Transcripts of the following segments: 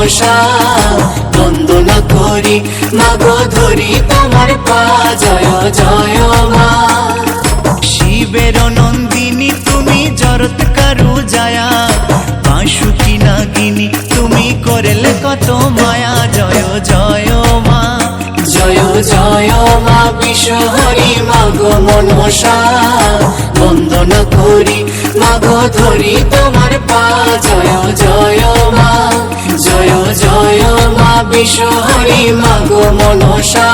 মনসা বন্দনা করি মাগো ধরি তোমার পা জয় জয় মা। শিবের নন্দিনী তুমি জরত কারু জায়া, বাঁশুকি নাগিনী তুমি করলে কত মায়া জয় জয় মা। জয় জয় মা বিশ্বহরি মাগো মনসা বন্দনা করি মাগো ধরি তোমার পা জয় জয় মা। জয় জয় মা বিশ্বহরি মাগো মনসা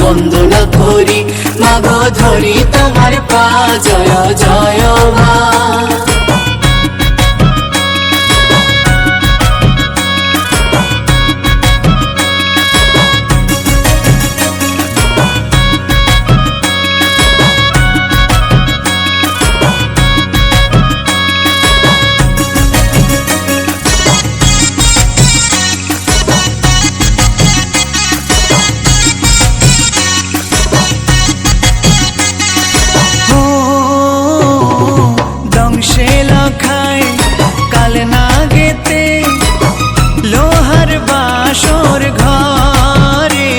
বন্দনা করি মাগো ধরি তোমার পা জয় জয় মা। লোহার বাসর ঘরে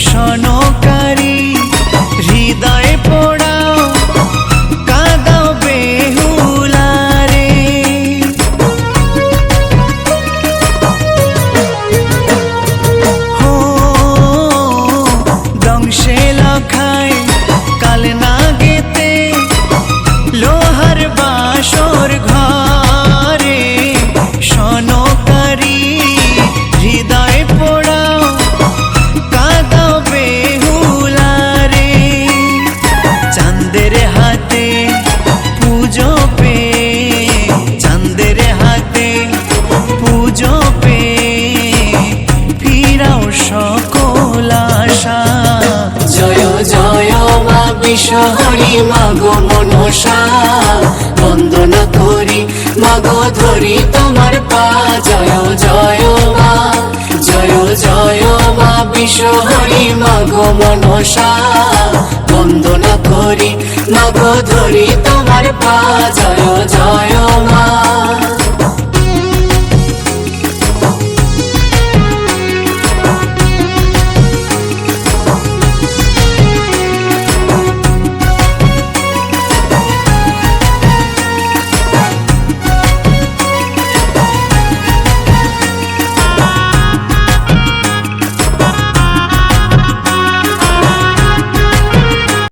সনকারী হৃদয়ে পোড়াও কাদাও বেহুলারে। হো দংশে লখায় কাল না গেতে লোহার বাসর ঘরে সনকারী হৃদয় পোড়াও কাদাও বেহুলারে। চাঁদের হাতে পুজো পে চাঁদের হাতে পুজো পে ফিরাও সকল আশা। জয় জয় মা বিশ্বহরি মাগো মনসা বন্দনা করি মাগো ধরি তোমার পা জয় জয় মা। জয় জয় মা বিশ্বহরি মাগো মনসা বন্দনা করি মাগো ধরি তোমার পা জয় জয় মা।